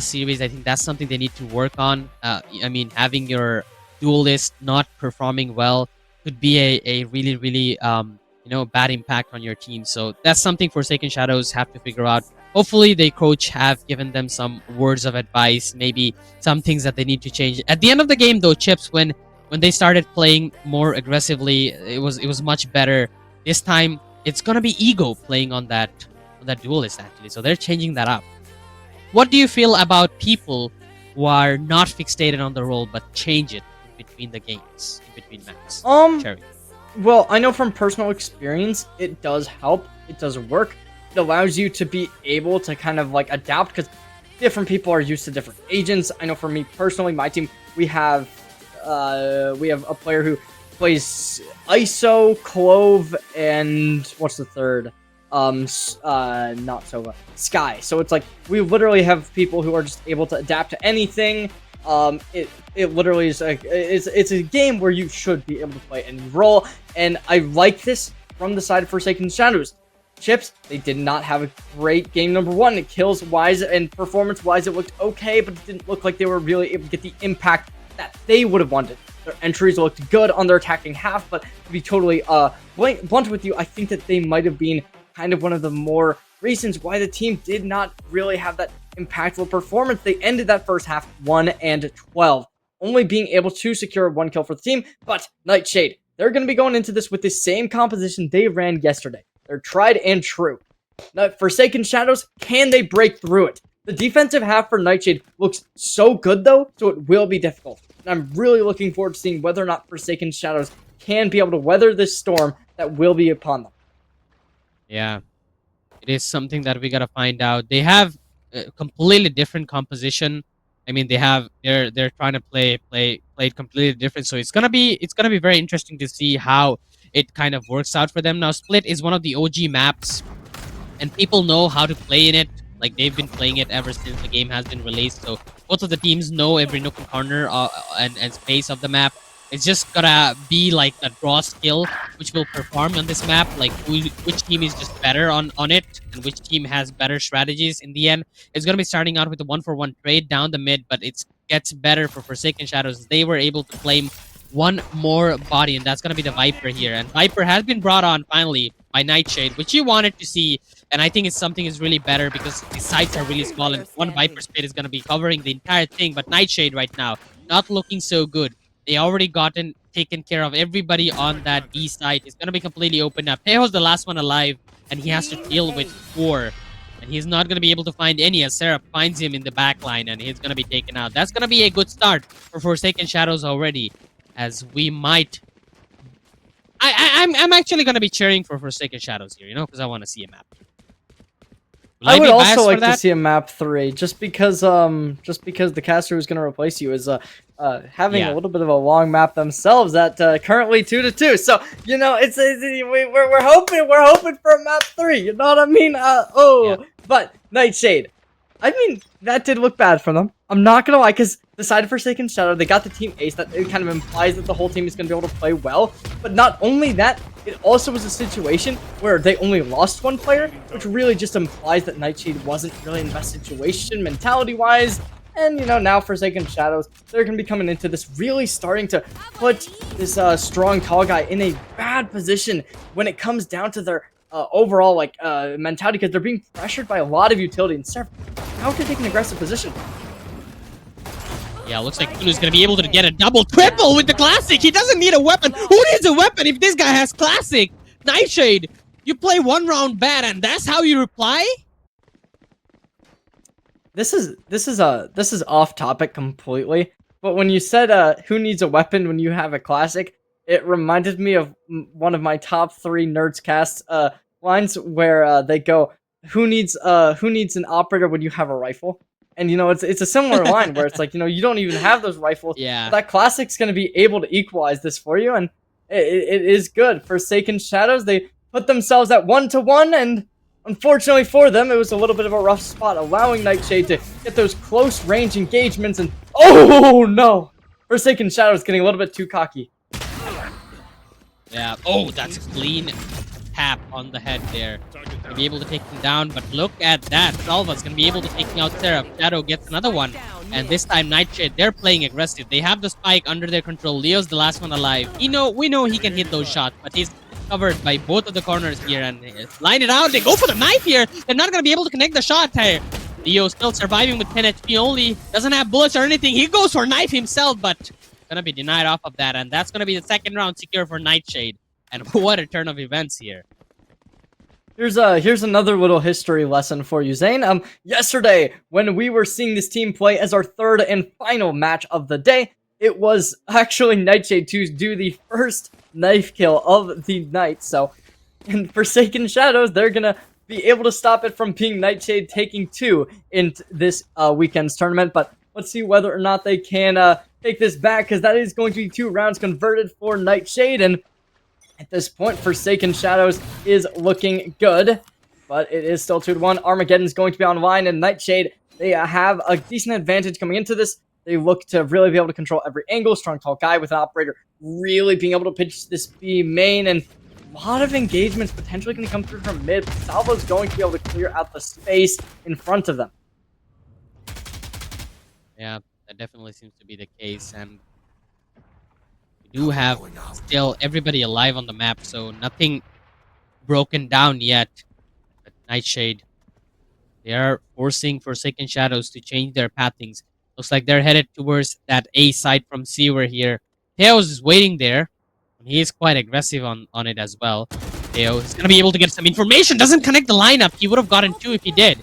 series. I think that's something they need to work on. I mean, having your duelist not performing well could be a really, really bad impact on your team. So that's something Forsaken Shadows have to figure out. Hopefully, the coach have given them some words of advice, maybe some things that they need to change. At the end of the game, though, Chips, when they started playing more aggressively, it was much better. This time, it's gonna be ego playing on that duelist actually. So they're changing that up. What do you feel about people who are not fixated on the role but change it in between the games, in between maps? Cherry. Well, I know from personal experience, it does help. It does work. It allows you to be able to kind of like adapt because different people are used to different agents. I know for me personally, my team, we have a player who plays ISO, Clove, and what's the third? Not Sova, Sky. So it's like we literally have people who are just able to adapt to anything. It literally is it's a game where you should be able to play any role, and I like this from the side of Forsaken Shadows. Chips, they did not have a great game number one. It kills wise and performance wise, it looked okay, but it didn't look like they were really able to get the impact that they would have wanted. Their entries looked good on their attacking half, but to be totally blunt with you, I think that they might have been kind of one of the more reasons why the team did not really have that impactful performance. They ended that first half 1-12, only being able to secure 1 kill for the team. But NIGHTSHADE, they're going to be going into this with the same composition they ran yesterday. They're tried and true. Now, Forsaken Shadows, can they break through it? The defensive half for NIGHTSHADE looks so good though, so it will be difficult. And I'm really looking forward to seeing whether or not Forsaken Shadows can be able to weather this storm that will be upon them. Yeah, it is something that we gotta find out. They have a completely different composition. I mean, they're trying to play it completely different. So it's gonna be very interesting to see how it kind of works out for them. Now, Split is one of the OG maps, and people know how to play in it. Like, they've been playing it ever since the game has been released. So both of the teams know every nook and corner and space of the map. It's just gonna be like a draw skill which will perform on this map, like which team is just better on it and which team has better strategies. In the end, it's gonna be starting out with a 1-for-1 trade down the mid, but it gets better for Forsaken Shadows. They were able to claim one more body, and that's gonna be the Viper here. And Viper has been brought on finally by NIGHTSHADE, which you wanted to see, and I think it's something is really better because the sites are really small and one Viper split is gonna be covering the entire thing. But NIGHTSHADE right now not looking so good. They already taken care of everybody on that B site. It's gonna be completely opened up. Tejo's the last one alive, and he has to deal with 4. And he's not gonna be able to find any as Seraph finds him in the back line, and he's gonna be taken out. That's gonna be a good start for Forsaken Shadows already, as we might. I'm actually gonna be cheering for Forsaken Shadows here, because I want to see a map. I would also like to see a map 3, just because the caster who's going to replace you is having a little bit of a long map themselves at currently 2-2. So we're hoping for a map 3. You know what I mean? But NIGHTSHADE, I mean, that did look bad for them. I'm not gonna lie, because the side of Forsaken Shadow, they got the team ace. That it kind of implies that the whole team is gonna be able to play well. But not only that, it also was a situation where they only lost 1 player, which really just implies that NIGHTSHADE wasn't really in the best situation mentality-wise. And, now Forsaken Shadows, they're going to be coming into this really starting to put this strong tall guy in a bad position when it comes down to their overall mentality, because they're being pressured by a lot of utility and Seraph. How can they take an aggressive position? Yeah, looks like Kunu's gonna be able to get a double-triple with the Classic. He doesn't need a weapon. Who needs a weapon if this guy has Classic? NIGHTSHADE, you play 1 round bad, and that's how you reply? This is off topic completely. But when you said who needs a weapon when you have a Classic, it reminded me of one of my top 3 Nerds cast lines where they go, who needs an operator when you have a rifle? And it's a similar line where it's like, you don't even have those rifles. Yeah. That Classic's gonna be able to equalize this for you, and it is good. Forsaken Shadows, they put themselves at 1-1, and unfortunately for them, it was a little bit of a rough spot, allowing NIGHTSHADE to get those close range engagements. And oh no, Forsaken Shadows getting a little bit too cocky. Yeah. Oh, that's clean tap on the head there. Gonna be able to take him down, but look at that. Salva's gonna be able to take out Seraph. Shadow gets another one. And this time, Nightshade, they're playing aggressive. They have the spike under their control. Leo's the last one alive. We know he can hit those shots, but he's covered by both of the corners here. And line it out. They go for the knife here. They're not going to be able to connect the shot here. Leo still surviving with 10 HP only. Doesn't have bullets or anything. He goes for knife himself, but gonna be denied off of that. And that's gonna be the second round secure for Nightshade. And what a turn of events here. Here's another little history lesson for you, Zane. Yesterday, when we were seeing this team play as our third and final match of the day, it was actually Nightshade to do the first knife kill of the night. So, in Forsaken Shadows, they're gonna be able to stop it from being Nightshade taking 2 in this weekend's tournament. But let's see whether or not they can take this back, because that is going to be 2 rounds converted for Nightshade. And at this point, Forsaken Shadows is looking good, but it is still 2-1. Armageddon's going to be online, and Nightshade, they have a decent advantage coming into this. They look to really be able to control every angle. Strong, tall guy with an operator really being able to pitch this B main, and a lot of engagements potentially going to come through from mid. Salvo's going to be able to clear out the space in front of them. Yeah, that definitely seems to be the case, and we do have still everybody alive on the map, so nothing broken down yet. But Nightshade, they are forcing Forsaken Shadows to change their pathings. Looks like they're headed towards that A side from Sewer here. Teos is waiting there, and he is quite aggressive on it as well. Teo is going to be able to get some information. Doesn't connect the lineup. He would have gotten 2 if he did.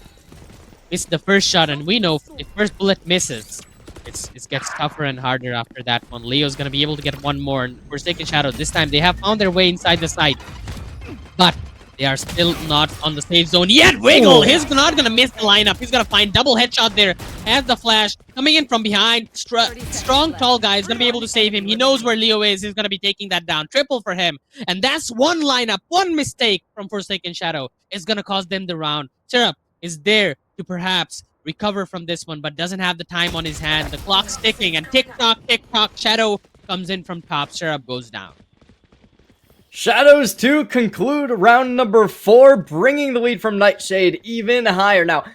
Missed the first shot, and we know if first bullet misses, it gets tougher and harder after that one. Leo's gonna be able to get one more, and Forsaken Shadow, this time they have found their way inside the site, but they are still not on the safe zone yet. Wiggle, he's not gonna miss the lineup. He's gonna find double headshot there. Has the flash coming in from behind. Strong, tall guy is gonna be able to save him. He knows where Leo is. He's gonna be taking that down. Triple for him, and that's one lineup. One mistake from Forsaken Shadow is gonna cost them the round. Seraph is there to perhaps recover from this one, but doesn't have the time on his hand. The clock's ticking, and tick-tock, Shadow comes in from top. Seraph goes down. Shadows to conclude round number 4, bringing the lead from Nightshade even higher. Now,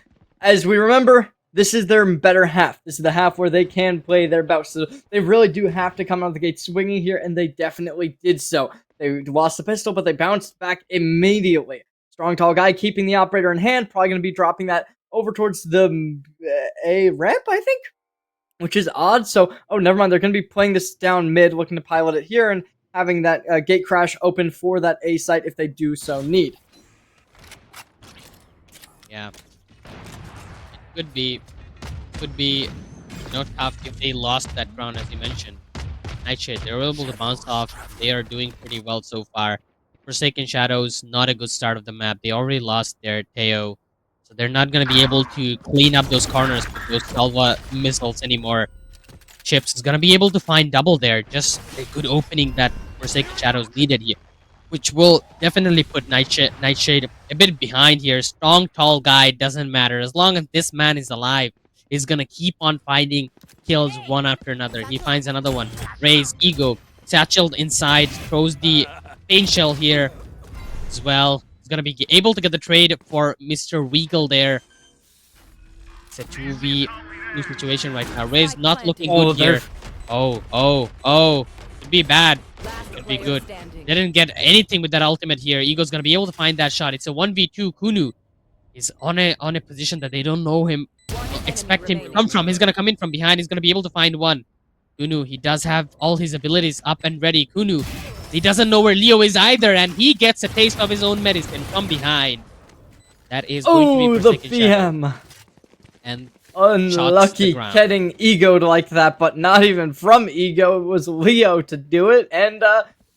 as we remember, this is their better half. This is the half where they can play their best. So they really do have to come out of the gate swinging here, and they definitely did so. They lost the pistol, but they bounced back immediately. Strong, tall guy keeping the operator in hand. Probably going to be dropping that over towards the A ramp, I think, which is odd. So, oh, never mind. They're going to be playing this down mid, looking to pilot it here, and having that gate crash open for that A site if they do so need. Yeah. It could be tough if they lost that round, as you mentioned. Nightshade, they're able to bounce off. They are doing pretty well so far. Forsaken Shadows, not a good start of the map. They already lost their Teo, so they're not going to be able to clean up those corners with those Salva missiles anymore. Chips is going to be able to find double there. Just a good opening that Forsaken Shadows needed here, which will definitely put Nightshade a bit behind here. Strong, tall guy, doesn't matter. As long as this man is alive, he's going to keep on finding kills one after another. He finds another one. Raise, Ego, satcheled inside, throws the pain shell here as well. He's going to be able to get the trade for Mr. Weagle there. It's a 2v2 situation right now. Ray's not looking good here. Oh. Could be bad. Could be good. They didn't get anything with that ultimate here. Ego's going to be able to find that shot. It's a 1v2. Kunu is on a position that they don't know him, expect him to come from. He's going to come in from behind. He's going to be able to find one. Kunu, he does have all his abilities up and ready. Kunu, he doesn't know where Leo is either, and he gets a taste of his own medicine from behind. That is going to be Forsaken PM. And unlucky getting egoed like that, but not even from Ego. It was Leo to do it, and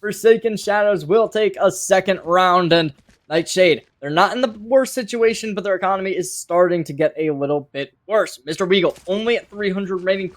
Forsaken Shadows will take a second round. And Nightshade, they're not in the worst situation, but their economy is starting to get a little bit worse. Mr. Weagle only at 300 remaining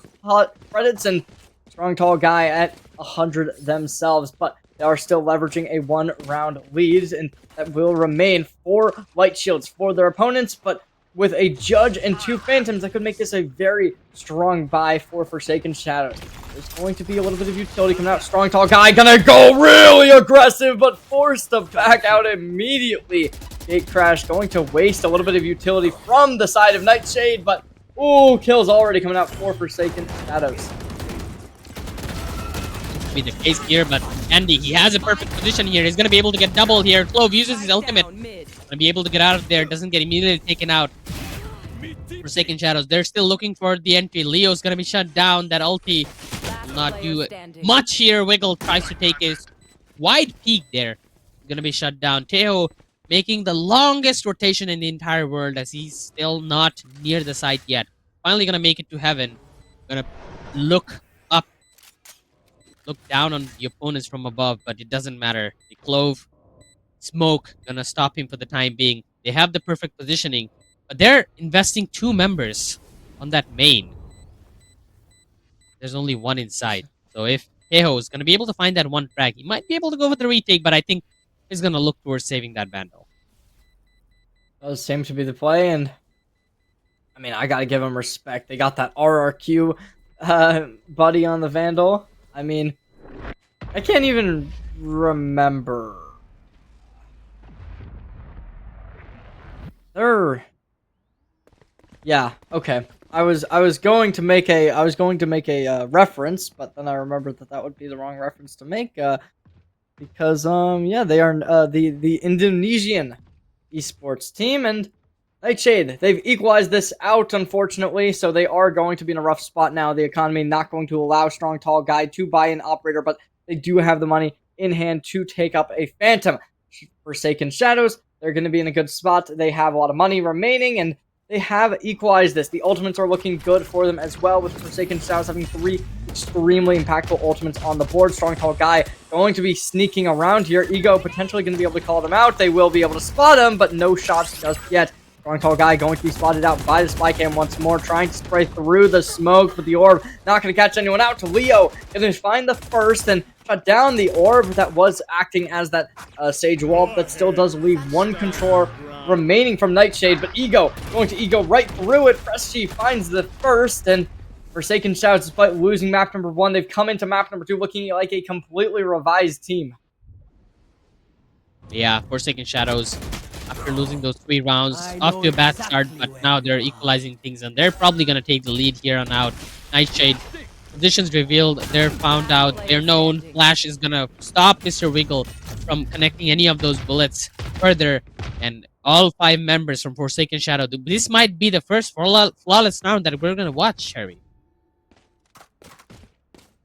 credits, and Strong Tall Guy at 100 themselves, but they are still leveraging a 1-round lead, and that will remain 4 light shields for their opponents. But with a Judge and 2 Phantoms, that could make this a very strong buy for Forsaken Shadows. There's going to be a little bit of utility coming out. Strong, tall guy gonna go really aggressive, but forced to back out immediately. Gate crash going to waste a little bit of utility from the side of Nightshade, but ooh, kills already coming out for Forsaken Shadows. Be the case here, but Andy, he has a perfect position here. He's gonna be able to get double here. Clove uses his ultimate. Gonna be able to get out of there. Doesn't get immediately taken out. Forsaken Shadows, they're still looking for the entry. Leo's gonna be shut down. That ulti will not do much here. Wiggle tries to take his wide peak there. Gonna be shut down. Teo making the longest rotation in the entire world as he's still not near the site yet. Finally gonna make it to heaven. Gonna look up, look down on the opponents from above, but it doesn't matter. The Clove smoke gonna stop him for the time being. They have the perfect positioning, but they're investing 2 members on that main. There's only one inside. So if Teho is gonna be able to find that one frag, he might be able to go for the retake, but I think he's gonna look towards saving that Vandal. Does seem to be the play, and I mean, I gotta give them respect. They got that RRQ buddy on the Vandal. I mean, I can't even remember. Yeah, okay. I was going to make a reference, but then I remembered that would be the wrong reference to make because yeah, they are the Indonesian esports team, and Nightshade, they've equalized this out, unfortunately, so they are going to be in a rough spot now. The economy not going to allow Strong Tall Guy to buy an operator, but they do have the money in hand to take up a Phantom. Forsaken Shadows, they're going to be in a good spot. They have a lot of money remaining, and they have equalized this. The ultimates are looking good for them as well, with Forsaken Shadows having 3 extremely impactful ultimates on the board. Strong Tall Guy going to be sneaking around here. Ego potentially going to be able to call them out. They will be able to spot him, but no shots just yet. Strong Tall Guy going to be spotted out by the spy cam once more, trying to spray through the smoke, but the orb not going to catch anyone out. Leo going to find the first and shut down the orb that was acting as that Sage wall, that still does leave 1 controller remaining from Nightshade, but Ego going to Ego right through it. Freshy finds the first, and Forsaken Shadows, despite losing map number 1, they've come into map number 2 looking like a completely revised team. Yeah, Forsaken Shadows, after losing those 3 rounds, off to a bad start, but now they're equalizing things, and they're probably going to take the lead here on out. Nightshade, positions revealed, they're found out, they're known. Flash is going to stop Mr. Wiggle from connecting any of those bullets further, and all 5 members from Forsaken Shadow. This might be the first flawless round that we're going to watch, Harry.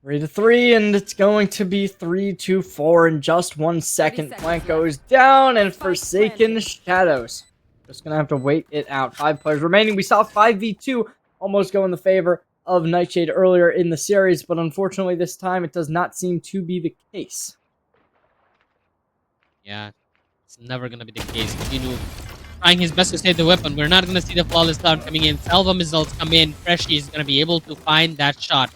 3-3, and it's going to be 3-4 in just 1 second. Flank goes down, and Forsaken Shadows just gonna have to wait it out. 5 players remaining. We saw 5v2 almost go in the favor of Nightshade earlier in the series, but unfortunately this time it does not seem to be the case. Yeah, it's never gonna be the case. Kinu trying his best to save the weapon. We're not gonna see the flawless down coming in. Salva missiles come in. Freshy is gonna be able to find that shot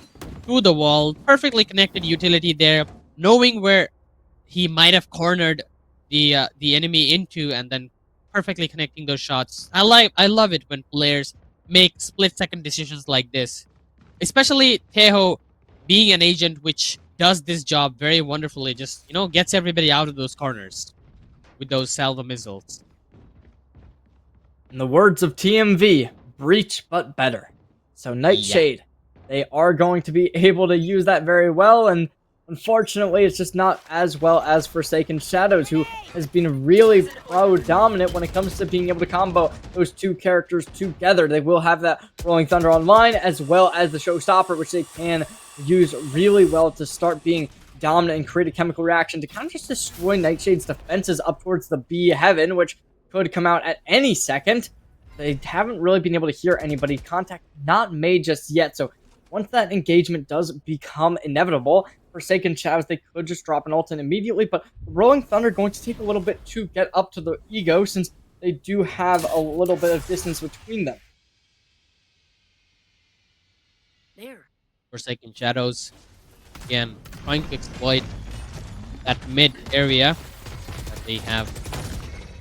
through the wall. Perfectly connected utility there, knowing where he might have cornered the enemy into, and then perfectly connecting those shots. I love it when players make split-second decisions like this, especially Teho being an agent, which does this job very wonderfully. Just, you know, gets everybody out of those corners with those salva missiles. In the words of TMV, breach but better. So Nightshade, they are going to be able to use that very well, and unfortunately it's just not as well as Forsaken Shadows, who has been really pro-dominant when it comes to being able to combo those 2 characters together. They will have that Rolling Thunder online, as well as the Showstopper, which they can use really well to start being dominant and create a chemical reaction to kind of just destroy Nightshade's defenses up towards the B heaven, which could come out at any second. They haven't really been able to hear anybody. Contact not made just yet, so once that engagement does become inevitable, Forsaken Shadows, they could just drop an ult in immediately, but Rolling Thunder going to take a little bit to get up to the Ego, since they do have a little bit of distance between them. There, Forsaken Shadows, again, trying to exploit that mid area that they have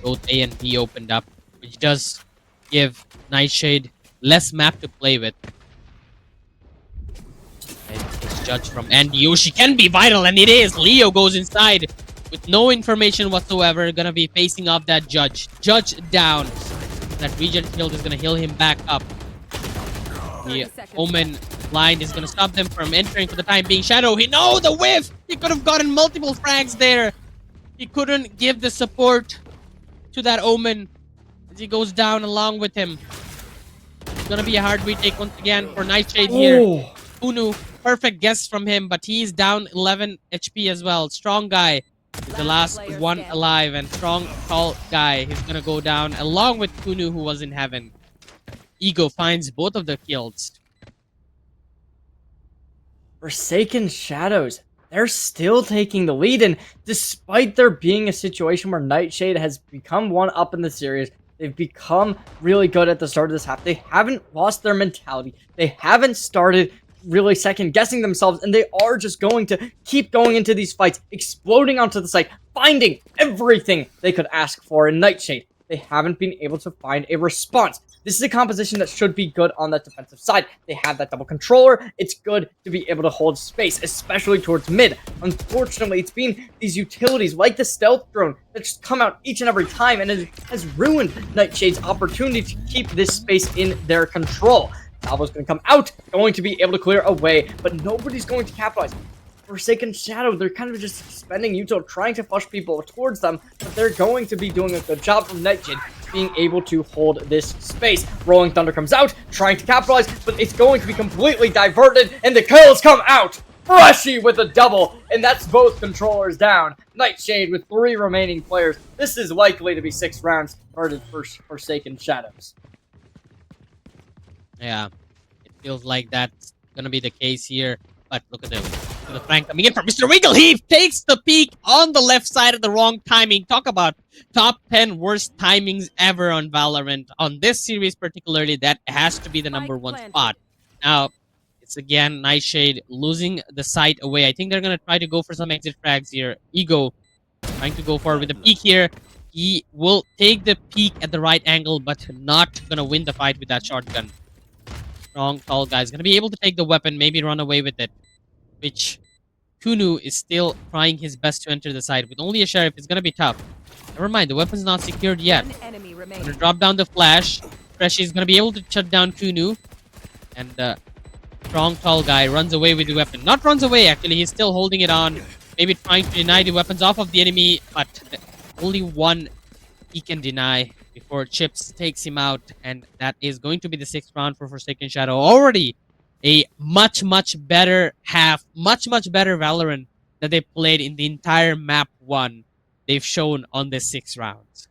both A and B opened up, which does give Nightshade less map to play with. And it's judge from Andy Yoshi can be vital, and it is. Leo goes inside with no information whatsoever. Gonna be facing off that judge. Judge down. That regen shield is gonna heal him back up. The Omen blind is gonna stop them from entering for the time being. Shadow, the whiff! He could have gotten multiple frags there. He couldn't give the support to that Omen as he goes down along with him. It's gonna be a hard retake once again for Nightshade here. Unu, perfect guess from him, but he's down 11 HP as well. Strong guy is the last one alive, and strong, tall guy. He's gonna go down along with Kunu, who was in heaven. Ego finds both of the kills. Forsaken Shadows, they're still taking the lead, and despite there being a situation where Nightshade has become one up in the series, they've become really good at the start of this half. They haven't lost their mentality. They haven't started really second guessing themselves, and they are just going to keep going into these fights, exploding onto the site, finding everything they could ask for in Nightshade. They haven't been able to find a response. This is a composition that should be good on that defensive side. They have that double controller. It's good to be able to hold space, especially towards mid. Unfortunately, it's been these utilities like the stealth drone that just come out each and every time, and it has ruined Nightshade's opportunity to keep this space in their control. Salvo's going to come out, going to be able to clear away, but nobody's going to capitalize. Forsaken Shadow, they're kind of just spending util, trying to push people towards them, but they're going to be doing a good job from Nightshade being able to hold this space. Rolling Thunder comes out, trying to capitalize, but it's going to be completely diverted, and the kills come out! Freshy with a double, and that's both controllers down. Nightshade with 3 remaining players. This is likely to be 6 rounds converted for Forsaken Shadows. Yeah, it feels like that's gonna be the case here. But look at the Frank coming in from Mr. Wiggle. He takes the peak on the left side at the wrong timing. Talk about top 10 worst timings ever on Valorant. On this series particularly, that has to be the number 1 spot. Now, it's again Nightshade losing the sight away. I think they're gonna try to go for some exit frags here. Ego trying to go forward with the peak here. He will take the peak at the right angle, but not gonna win the fight with that shotgun. Strong, tall guy is gonna be able to take the weapon, maybe run away with it. Which Kunu is still trying his best to enter the side. With only a sheriff, it's gonna be tough. Never mind, the weapon's not secured yet. Gonna drop down the flash. Freshy is gonna be able to shut down Kunu. And strong, tall guy runs away with the weapon. Not runs away, actually. He's still holding it on. Maybe trying to deny the weapons off of the enemy. But only one he can deny before Chips takes him out. And that is going to be the 6th round for Forsaken Shadow. Already a much better half, much better Valorant that they played in the entire map 1 they've shown on this 6 rounds.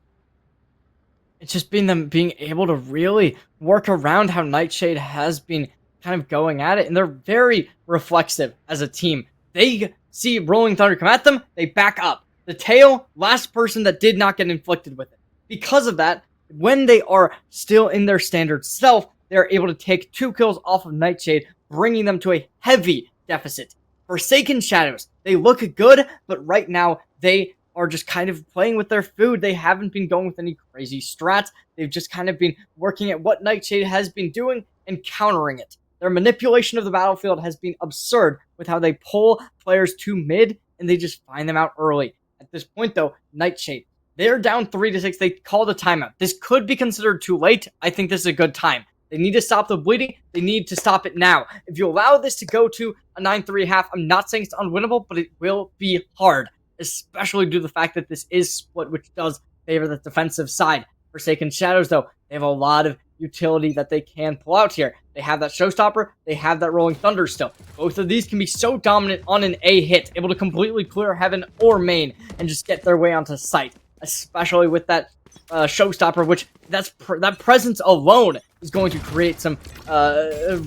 It's just been them being able to really work around how Nightshade has been kind of going at it, and they're very reflexive as a team. They see Rolling Thunder come at them, they back up. The tail, last person that did not get inflicted with it. Because of that, when they are still in their standard self, they're able to take 2 kills off of Nightshade, bringing them to a heavy deficit. Forsaken Shadows, they look good, but right now they are just kind of playing with their food. They haven't been going with any crazy strats. They've just kind of been working at what Nightshade has been doing and countering it. Their manipulation of the battlefield has been absurd with how they pull players to mid and they just find them out early. At this point though, Nightshade, they're down 3-6. They called a timeout. This could be considered too late. I think this is a good time. They need to stop the bleeding. They need to stop it now. If you allow this to go to a 9-3 half, I'm not saying it's unwinnable, but it will be hard, especially due to the fact that this is split, which does favor the defensive side. Forsaken Shadows, though, they have a lot of utility that they can pull out here. They have that Showstopper. They have that Rolling Thunder still. Both of these can be so dominant on an A hit, able to completely clear heaven or main and just get their way onto site, especially with that Showstopper, which that presence alone is going to create some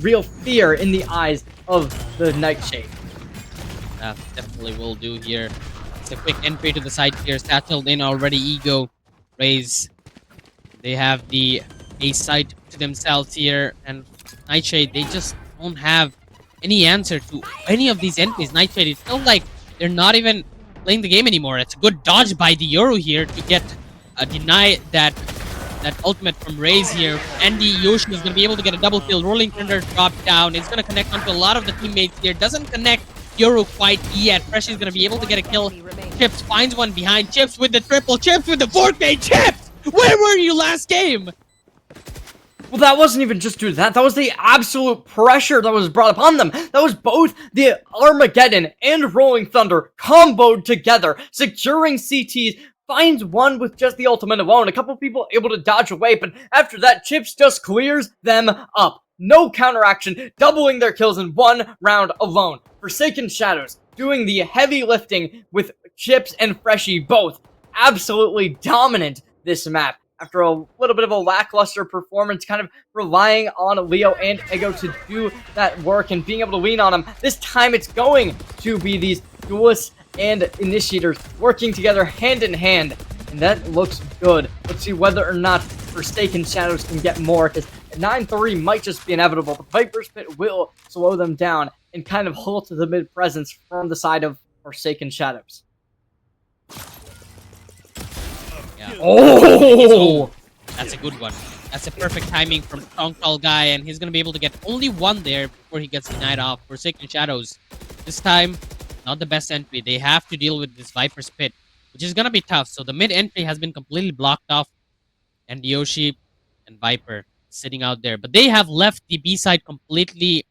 real fear in the eyes of the Nightshade. That definitely will do here. It's a quick entry to the side here. Satchelled in already. Ego, Raze. They have the A side to themselves here, and Nightshade, they just don't have any answer to any of these entries. Nightshade, it feels like they're not even playing the game anymore. It's a good dodge by the Yoru here to get deny that that ultimate from Raze here. Andy Yoshi is going to be able to get a double kill. Rolling Thunder drop down. It's going to connect onto a lot of the teammates here. Doesn't connect Yoru quite yet. Fresh is going to be able to get a kill. Chips finds one behind. Chips with the triple. Chips with the 4K. Chips! Where were you last game? Well, that wasn't even just due to that. That was the absolute pressure that was brought upon them. That was both the Armageddon and Rolling Thunder comboed together, securing CTs. Finds one with just the ultimate alone. A couple people able to dodge away, but after that, Chips just clears them up. No counteraction, doubling their kills in one round alone. Forsaken Shadows doing the heavy lifting with Chips and Freshie both absolutely dominant this map. After a little bit of a lackluster performance, kind of relying on Leo and Ego to do that work and being able to lean on them. This time it's going to be these duelists and initiators working together hand in hand, and that looks good. Let's see whether or not Forsaken Shadows can get more, because 9-3 might just be inevitable. The Viper's Pit will slow them down and kind of halt the mid presence from the side of Forsaken Shadows. Yeah. Oh! That's a good one. That's a perfect timing from Strong Tall Guy, and he's going to be able to get only one there before he gets denied off. Forsaken Shadows, this time, not the best entry. They have to deal with this Viper's Pit, which is going to be tough. So the mid entry has been completely blocked off, and Yoshi and Viper sitting out there. But they have left the B side completely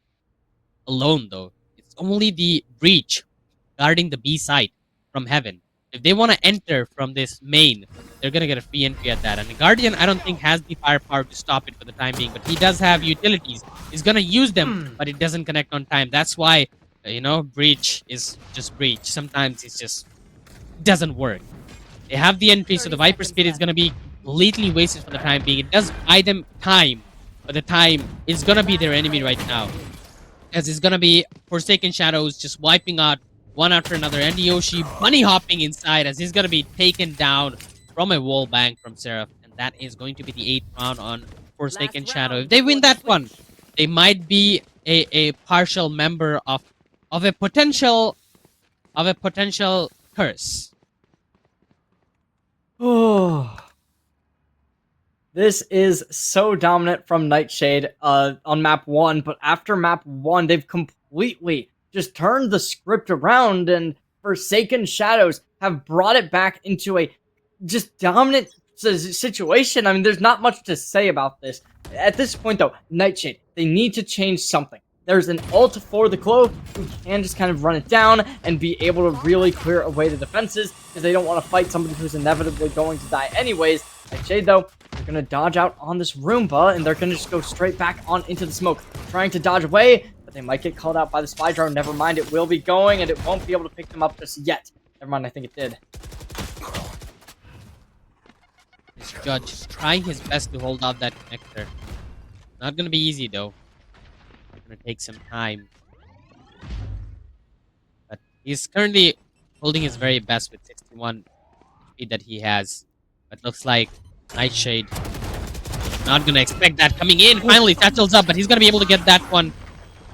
alone, though. It's only the Breach guarding the B side from Heaven. If they want to enter from this main, they're going to get a free entry at that. And the Guardian, I don't think, has the firepower to stop it for the time being. But he does have utilities. He's going to use them, but it doesn't connect on time. That's why, Breach is just Breach. Sometimes it just doesn't work. They have the entry, so the Viper's Pit is going to be completely wasted for the time being. It does buy them time, but the time is going to be their enemy right now. As it's going to be Forsaken Shadows just wiping out one after another. And Yoshi bunny hopping inside as he's going to be taken down from a wall bang from Seraph. And that is going to be the 8th round on Forsaken Shadow. If they win that one, they might be a partial member of a potential curse. Oh. This is so dominant from Nightshade on map 1, but after map 1, they've completely just turned the script around, and Forsaken Shadows have brought it back into a just dominant situation. I mean, there's not much to say about this. At this point, though, Nightshade, they need to change something. There's an ult for the Clove who can just kind of run it down and be able to really clear away the defenses, because they don't want to fight somebody who's inevitably going to die anyways. Nightshade, though, they're going to dodge out on this Roomba, and they're going to just go straight back on into the smoke, trying to dodge away, but they might get called out by the spy drone. Never mind, it will be going, and it won't be able to pick them up just yet. Never mind, I think it did. This Judge is trying his best to hold off that connector. Not going to be easy, though. It's going to take some time. But he's currently holding his very best with 61 speed that he has. But looks like Nightshade not going to expect that coming in. Finally, Satchel's up, but he's going to be able to get that one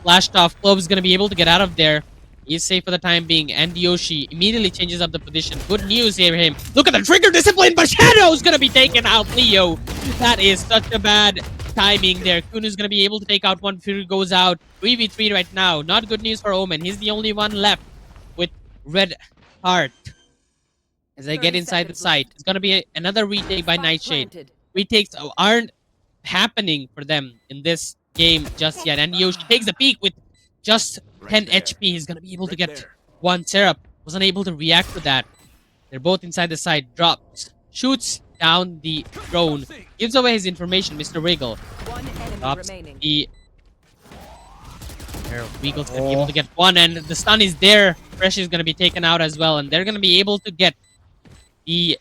flashed off. Clove is going to be able to get out of there. He's safe for the time being, and Yoshi immediately changes up the position. Good news here for him. Look at the trigger discipline, but Shadow's going to be taken out. Leo, that is such a bad timing there. Kunu's going to be able to take out one. Fury goes out. 3v3 right now. Not good news for Omen. He's the only one left with red heart. As they get inside the site, it's going to be another retake by Nightshade. Retakes aren't happening for them in this game just yet. And Yoshi takes a peek with just 10 HP. He's going to be able to get one. Seraph was unable to react to that. They're both inside the site. Drops. Shoots down the drone. Gives away his information, Mr. Wiggle. Drops the... Wiggle's going to be able to get one. And the stun is there. Fresh is going to be taken out as well. And they're going to be able to get the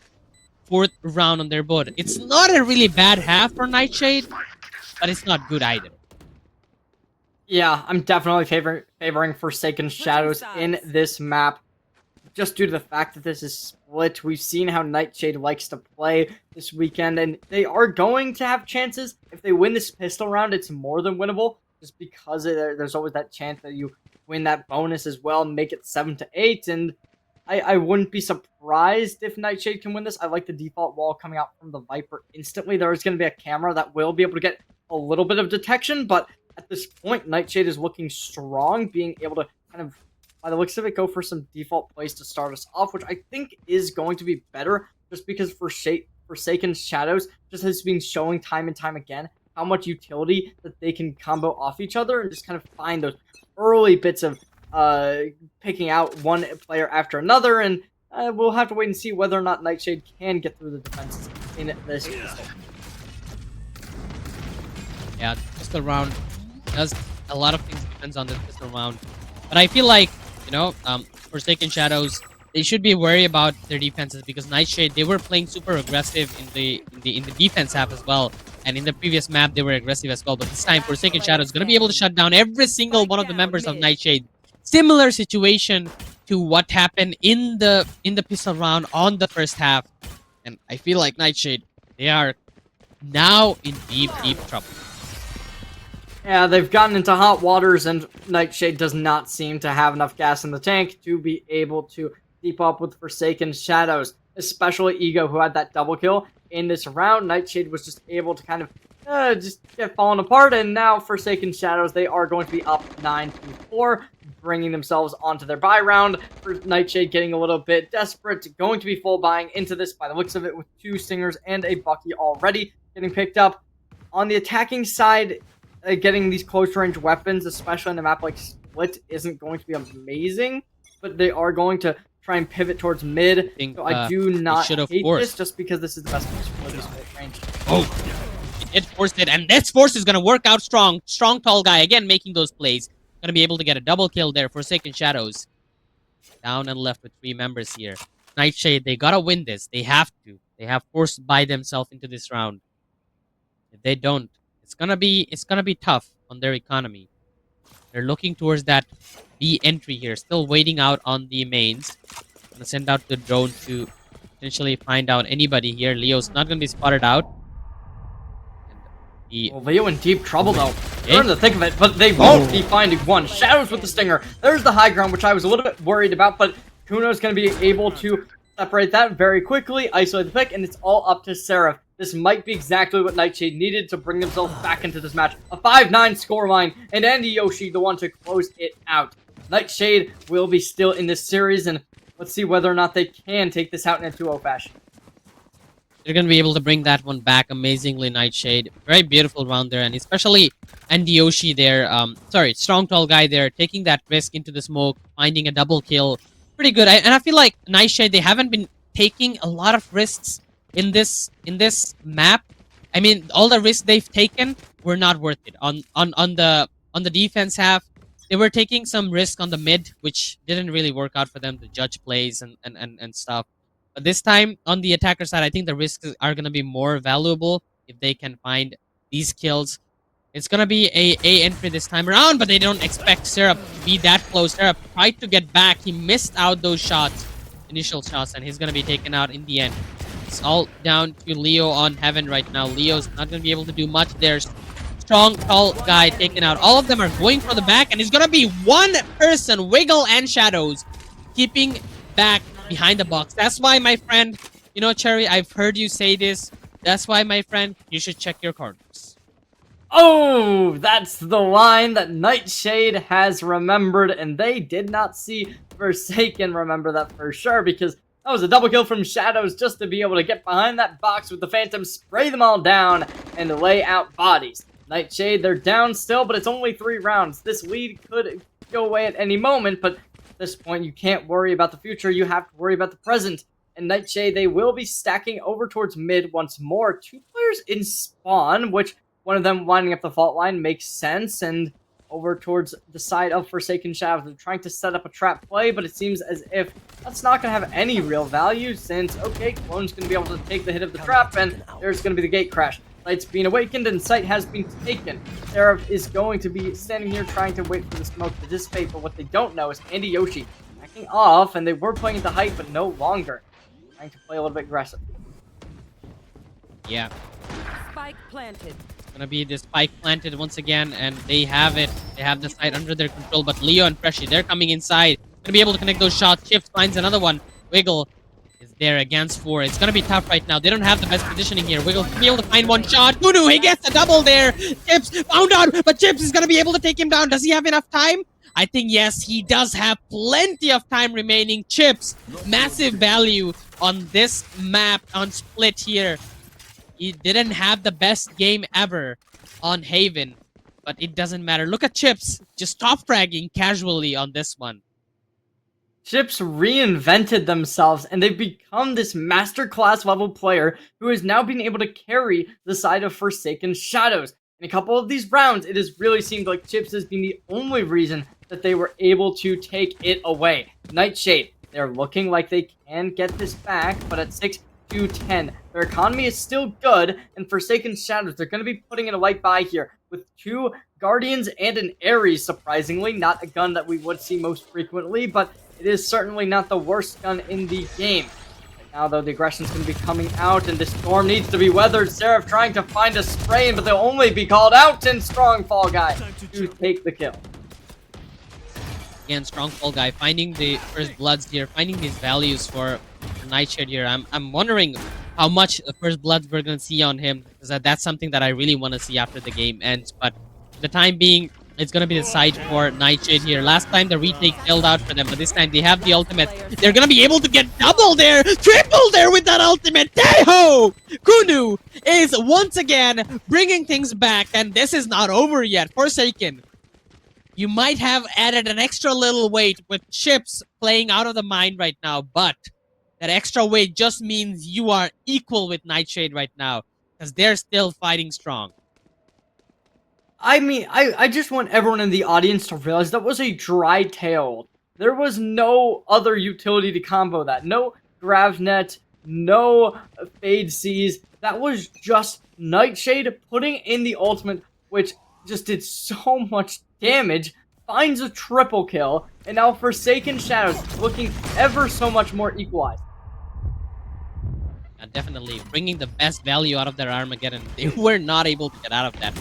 4th round on their board. It's not a really bad half for Nightshade, but it's not good either. Yeah, I'm definitely favoring Forsaken Shadows in this map, just due to the fact that this is split. We've seen how Nightshade likes to play this weekend, and they are going to have chances. If they win this pistol round, it's more than winnable, just because there's always that chance that you win that bonus as well, make it 7-8, and I wouldn't be surprised if Nightshade can win this. I like the default wall coming out from the Viper instantly. There is going to be a camera that will be able to get a little bit of detection, but at this point, Nightshade is looking strong, being able to kind of, by the looks of it, go for some default plays to start us off, which I think is going to be better, just because Forsaken Shadows just has been showing time and time again how much utility that they can combo off each other and just kind of find those early bits of picking out one player after another, and we'll have to wait and see whether or not Nightshade can get through the defenses in this pistol. Yeah, the pistol round does a lot of things depends on the pistol round, but I feel like Forsaken Shadows, they should be worried about their defenses because Nightshade, they were playing super aggressive in the defense half as well, and in the previous map they were aggressive as well. But this time Forsaken Shadows is gonna be able to shut down every single one of the members of Nightshade. Similar situation to what happened in the pistol round on the first half, and I feel like Nightshade, they are now in deep trouble. Yeah, they've gotten into hot waters, and Nightshade does not seem to have enough gas in the tank to be able to keep up with Forsaken Shadows, especially Ego, who had that double kill in this round. Nightshade was just able to kind of just get fallen apart, and now Forsaken Shadows, they are going to be up 9-4, bringing themselves onto their buy round. For Nightshade getting a little bit desperate, going to be full buying into this by the looks of it, with 2 Stingers and a Bucky already getting picked up. On the attacking side, getting these close-range weapons, especially in a map like Split, isn't going to be amazing, but they are going to try and pivot towards mid. So I do not hate this, just because this is the best place for this range. Oh, it forced it, and this force is going to work out strong. Strong, tall guy, again, making those plays. Going to be able to get a double kill there. Forsaken Shadows down and left with 3 members here. Nightshade, they got to win this. They have to. They have forced by themselves into this round. If they don't, it's gonna be tough on their economy. They're looking towards that B entry here, still waiting out on the mains. Gonna send out the drone to potentially find out anybody here. Leo's not gonna be spotted out. Well, Leo in deep trouble though. They're in the thick of it, but they won't be finding one. Shadows with the Stinger. There's the high ground, which I was a little bit worried about, but Kuno's gonna be able to separate that very quickly, isolate the pick, and it's all up to Seraph. This might be exactly what Nightshade needed to bring themselves back into this match. A 5-9 scoreline, and Andy Yoshi the one to close it out. Nightshade will be still in this series, and let's see whether or not they can take this out in a 2-0 fashion. They're going to be able to bring that one back amazingly, Nightshade. Very beautiful round there, and especially Andy Yoshi there. Strong tall guy there, taking that risk into the smoke, finding a double kill. Pretty good. And I feel like Nightshade, they haven't been taking a lot of risks in this map. I mean, all the risks they've taken were not worth it. On the defense half, they were taking some risk on the mid, which didn't really work out for them to judge plays and stuff. But this time, on the attacker side, I think the risks are going to be more valuable if they can find these kills. It's going to be a entry this time around, but they don't expect Syrup to be that close. Syrup tried to get back. He missed out those shots, initial shots, and he's going to be taken out in the end. It's all down to Leo on Heaven right now. Leo's not going to be able to do much there. Strong, tall guy taken out. All of them are going for the back, and it's going to be one person, Wiggle and Shadows, keeping back behind the box. That's why, my friend, Cherry, I've heard you say this. That's why, my friend, you should check your corners. Oh, that's the line that Nightshade has remembered, and they did not see Forsaken remember that for sure, because that was a double kill from Shadows just to be able to get behind that box with the Phantom, spray them all down, and lay out bodies. Nightshade, they're down still, but it's only 3 rounds. This lead could go away at any moment, but at this point, you can't worry about the future. You have to worry about the present. And Nightshade, they will be stacking over towards mid once more. 2 players in spawn, which one of them winding up the fault line makes sense, and over towards the side of Forsaken Shadows. They're trying to set up a trap play, but it seems as if that's not going to have any real value, since, okay, Clone's going to be able to take the hit of the trap, and there's going to be the gate crash. Light's being awakened, and Sight has been taken. Seraph is going to be standing here trying to wait for the smoke to dissipate, but what they don't know is Andy Yoshi backing off, and they were playing at the height, but no longer. Trying to play a little bit aggressive. Yeah. Spike planted. Gonna be this spike planted once again, and they have it. They have the site under their control, but Leo and Freshy, they're coming inside. Gonna be able to connect those shots. Chips finds another one. Wiggle is there against 4. It's gonna be tough right now. They don't have the best positioning here. Wiggle can be able to find one shot. Kudu, he gets a double there. Chips found out, but Chips is gonna be able to take him down. Does he have enough time? I think yes, he does have plenty of time remaining. Chips, massive value on this map on Split here. He didn't have the best game ever on Haven, but it doesn't matter. Look at Chips, just top fragging casually on this one. Chips reinvented themselves and they've become this masterclass level player who is now being able to carry the side of Forsaken Shadows. In a couple of these rounds, it has really seemed like Chips has been the only reason that they were able to take it away. Nightshade, they're looking like they can get this back, but at 6-10, their economy is still good, and Forsaken Shadows, they're going to be putting in a light buy here with 2 Guardians and an Ares, surprisingly. Not a gun that we would see most frequently, but it is certainly not the worst gun in the game. Right now, though, the aggression's going to be coming out, and this storm needs to be weathered. Seraph trying to find a spray, but they'll only be called out, and Strong Fall Guy to take the kill. Again, Strong Fall Guy finding the first bloods here, finding these values for Nightshade here. I'm wondering how much first bloods we're going to see on him, because that's something that I really want to see after the game ends. But for the time being, it's going to be the side for Nightshade here. Last time the retake failed out for them, but this time they have the ultimate. They're going to be able to get double there, triple there with that ultimate. Teho! Kunu is once again bringing things back, and this is not over yet. Forsaken, you might have added an extra little weight with Chips playing out of the mind right now, but that extra weight just means you are equal with Nightshade right now, because they're still fighting strong. I mean, I just want everyone in the audience to realize that was a dry tail. There was no other utility to combo that. No Gravnet, no Fade Seas. That was just Nightshade putting in the ultimate, which just did so much damage, finds a triple kill, and now Forsaken Shadows looking ever so much more equalized. Definitely bringing the best value out of their Armageddon. They were not able to get out of that.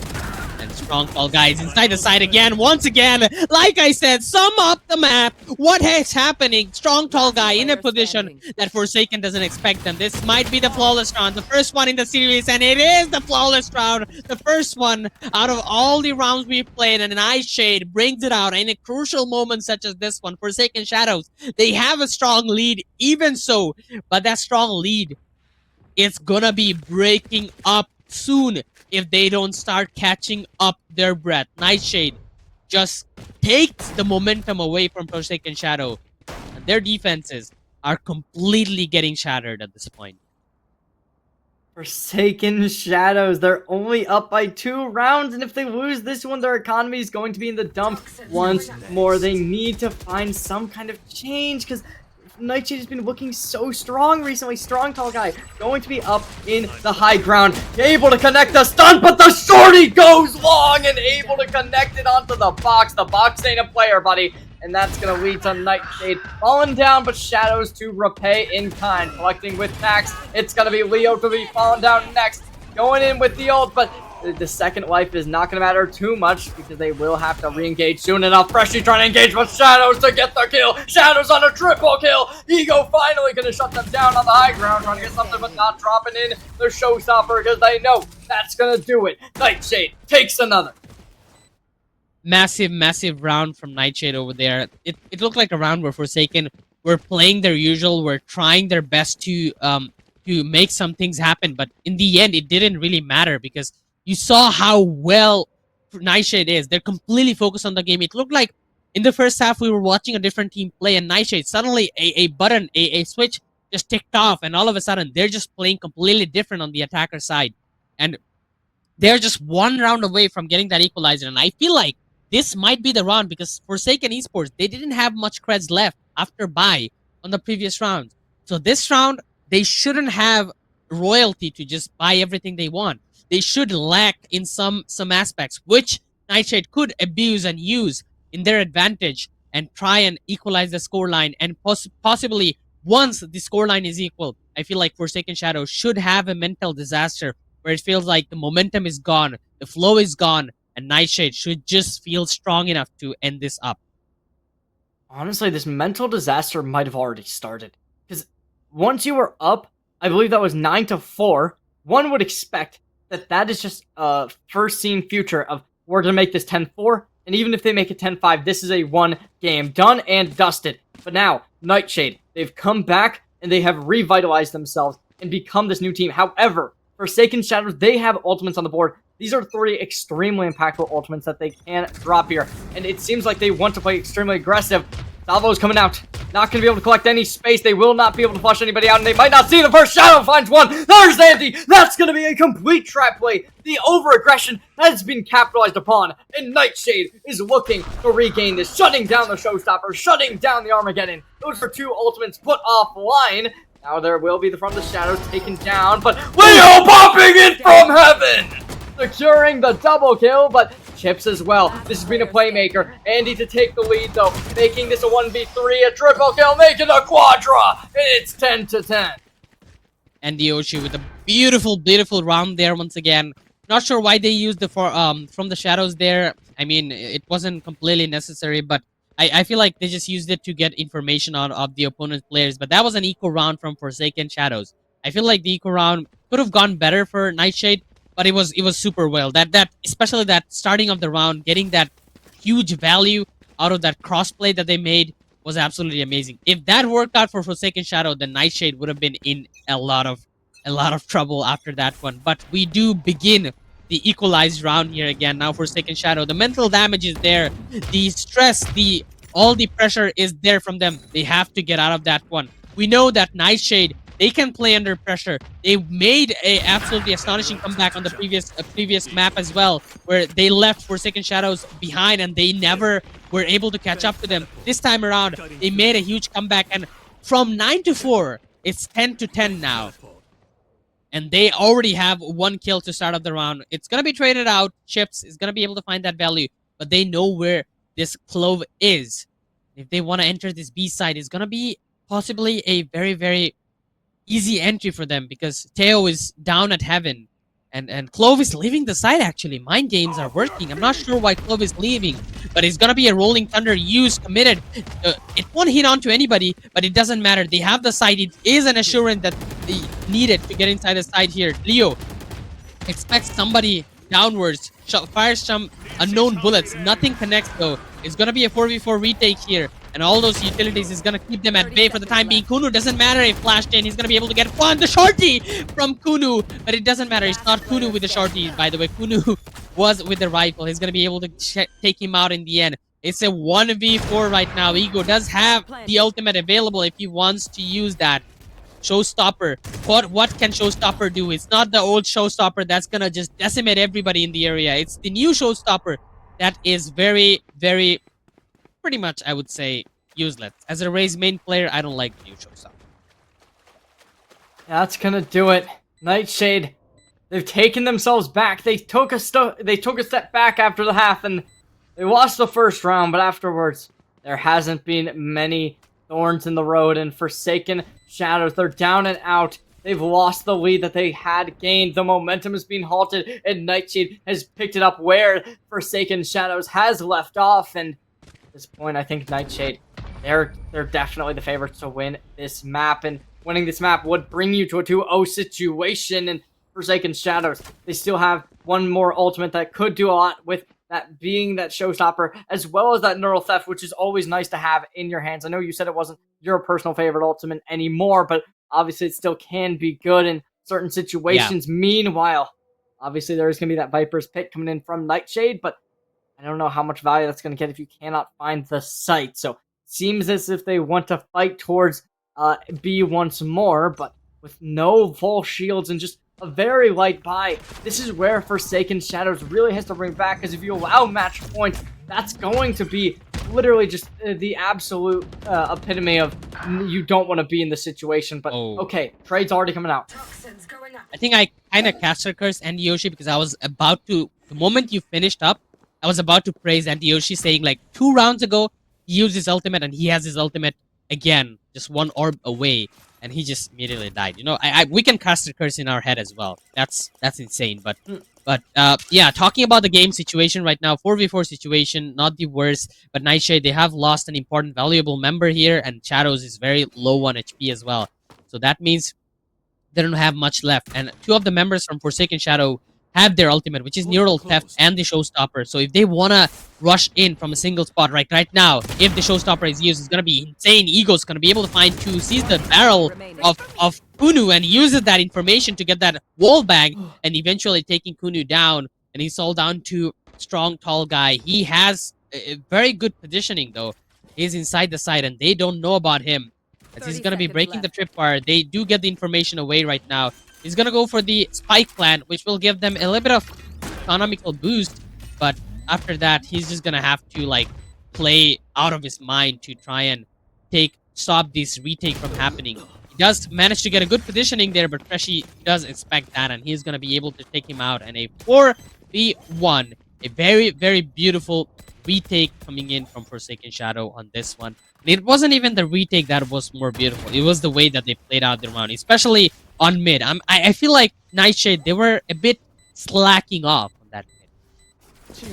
And Strong Fall Guys inside the side again. Once again, like I said, sum up the map. What is happening? Strong Tall Guy in a position that Forsaken doesn't expect them. This might be the flawless round. The first one in the series, and it is the flawless round. The first one out of all the rounds we've played, and Nightshade brings it out in a crucial moment such as this one. Forsaken Shadows, they have a strong lead, even so, but that strong lead, it's gonna be breaking up soon if they don't start catching up their breath. Nightshade just takes the momentum away from Forsaken Shadow, and their defenses are completely getting shattered at this point. Forsaken Shadows, they're only up by 2 rounds, and if they lose this one, their economy is going to be in the dump once more. They need to find some kind of change, because Nightshade has been looking so strong recently. Strong Tall Guy going to be up in the high ground, able to connect the stun, but the shorty goes long and able to connect it onto the box. The box ain't a player, buddy, and that's going to lead to Nightshade falling down, but Shadows to repay in kind. Collecting with Max, it's going to be Leo to be falling down next, going in with the ult, but the second life is not going to matter too much because they will have to re-engage soon enough. Freshly trying to engage with Shadows to get the kill. Shadows on a triple kill. Ego finally going to shut them down on the high ground, trying to get something but not dropping in the showstopper because they know that's going to do it. Nightshade takes another. Massive round from Nightshade over there. It looked like a round where Forsaken were playing their usual, were trying their best to make some things happen, but in the end it didn't really matter because you saw how well Nightshade is. They're completely focused on the game. It looked like in the first half we were watching a different team play, and Nightshade, suddenly a switch just ticked off, and all of a sudden they're just playing completely different on the attacker side. And they're just 1 round away from getting that equalizer, and I feel like this might be the round because Forsaken Esports, they didn't have much creds left after bye on the previous rounds. So this round, they shouldn't have royalty to just buy everything they want. They should lack in some aspects, which Nightshade could abuse and use in their advantage and try and equalize the scoreline. And possibly, once the scoreline is equal, I feel like Forsaken Shadow should have a mental disaster where it feels like the momentum is gone, the flow is gone, and Nightshade should just feel strong enough to end this up. Honestly, this mental disaster might have already started. Because once you were up, I believe that was 9-4, one would expect that that is just a first seen future of we're going to make this 10-4, and even if they make it 10-5, this is a one game done and dusted. But now, Nightshade, they've come back and they have revitalized themselves and become this new team. However, Forsaken Shadows, they have ultimates on the board. These are 3 extremely impactful ultimates that they can drop here. And it seems like they want to play extremely aggressive. Salvo's coming out. Not going to be able to collect any space. They will not be able to flush anybody out. And they might not see the first Shadow finds one. There's Andy. That's going to be a complete trap play. The over-aggression has been capitalized upon. And Nightshade is looking to regain this. Shutting down the Showstopper. Shutting down the Armageddon. Those are 2 ultimates put offline. Now there will be the From the Shadows taken down. But Leo popping in from heaven. Securing the double kill, but Chips as well. This has been a playmaker. Andy to take the lead, though, making this a 1v3, a triple kill, making a quadra. It's 10-10. And Yoshi with a beautiful, beautiful round there once again. Not sure why they used the From the Shadows there. I mean, it wasn't completely necessary, but I feel like they just used it to get information of the opponent's players. But that was an eco round from Forsaken Shadows. I feel like the eco round could have gone better for Nightshade. But it was super well. That especially that starting of the round, getting that huge value out of that crossplay that they made was absolutely amazing. If that worked out for Forsaken Shadow, then Nightshade would have been in a lot of trouble after that one. But we do begin the equalized round here again. Now Forsaken Shadow, the mental damage is there, the stress, all the pressure is there from them. They have to get out of that one. We know that Nightshade, they can play under pressure. They made a absolutely astonishing comeback on the previous map as well, where they left Forsaken Shadows behind and they never were able to catch up to them. This time around, they made a huge comeback, and from 9-4, it's 10-10 now. And they already have 1 kill to start off the round. It's gonna be traded out. Chips is gonna be able to find that value, but they know where this Clove is. If they want to enter this B side, it's gonna be possibly a very, very easy entry for them because Teo is down at heaven and Clove is leaving the side. Actually, mind games are working. I'm not sure why Clove is leaving, but it's gonna be a rolling thunder use committed. It won't hit onto anybody, but it doesn't matter. They have the side. It is an assurance that they needed to get inside the side here. Leo expects somebody downwards, fires some unknown bullets. Nothing connects though. It's gonna be a 4v4 retake here. And all those utilities is going to keep them at bay for the time being. Kunu doesn't matter if flashed in. He's going to be able to get one. The shorty from Kunu. But it doesn't matter. It's not Kunu with the shorty, by the way. Kunu was with the rifle. He's going to be able to take him out in the end. It's a 1v4 right now. Ego does have the ultimate available if he wants to use that. Showstopper. What can Showstopper do? It's not the old Showstopper that's going to just decimate everybody in the area. It's the new Showstopper that is very, very... pretty much, I would say, useless. As a Raze main player, I don't like the new Showstopper. That's gonna do it. Nightshade, they've taken themselves back. They took a step back after the half, and they lost the first round. But afterwards, there hasn't been many thorns in the road. And Forsaken Shadows, they're down and out. They've lost the lead that they had gained. The momentum is being halted, and Nightshade has picked it up where Forsaken Shadows has left off. And at this point, I think Nightshade, they're definitely the favorites to win this map, and winning this map would bring you to a 2-0 situation. And Forsaken Shadows, they still have one more ultimate that could do a lot, with that being that Showstopper, as well as that Neural Theft, which is always nice to have in your hands. I know you said it wasn't your personal favorite ultimate anymore, but obviously it still can be good in certain situations. Yeah. Meanwhile, obviously there is going to be that Viper's Pit coming in from Nightshade, but I don't know how much value that's going to get if you cannot find the site. So it seems as if they want to fight towards B once more, but with no full shields and just a very light buy. This is where Forsaken Shadows really has to bring back, because if you allow match points, that's going to be literally just the absolute epitome of you don't want to be in this situation. But okay, trade's already coming out. I think I kind of caster cursed Andy Yoshi because I was about to, the moment you finished up, I was about to praise Andy Yoshi, saying like 2 rounds ago, he used his ultimate and he has his ultimate again, just 1 orb away, and he just immediately died. You know, we can cast a curse in our head as well. That's insane, but But yeah, talking about the game situation right now, 4v4 situation, not the worst. But Nightshade, they have lost an important, valuable member here, and Shadows is very low on HP as well. So that means they don't have much left. And two of the members from Forsaken Shadow have their ultimate, which is Neural Theft and the Showstopper. So if they wanna rush in from a single spot right now, if the Showstopper is used, it's gonna be insane. Ego's gonna be able to find two, sees the barrel Remaining. of Kunu and uses that information to get that wall bang and eventually taking Kunu down. And he's all down to strong, tall guy. He has a very good positioning though. He's inside the side and they don't know about him. As he's 30 gonna be seconds breaking the left. tripwire. They do get the information away right now. He's gonna go for the spike plant, which will give them a little bit of economical boost. But after that, he's just gonna have to like play out of his mind to try and stop this retake from happening. He does manage to get a good positioning there, but Freshy does expect that, and he's gonna be able to take him out. And a 4v1, a very, very beautiful retake coming in from Forsaken Shadow on this one. And it wasn't even the retake that was more beautiful. It was the way that they played out the round, especially on mid. I feel like Nightshade, they were a bit slacking off on that mid.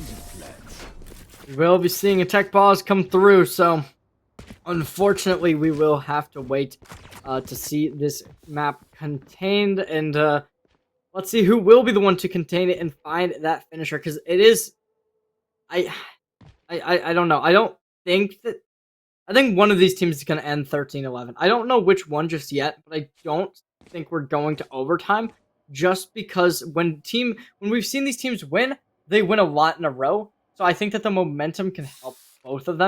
We will be seeing a tech pause come through, so unfortunately we will have to wait to see this map contained, and let's see who will be the one to contain it and find that finisher, because it is I don't know. I think one of these teams is going to end 13-11. I don't know which one just yet, but I don't think we're going to overtime, just because when we've seen these teams win, they win a lot in a row. So I think that the momentum can help both of them.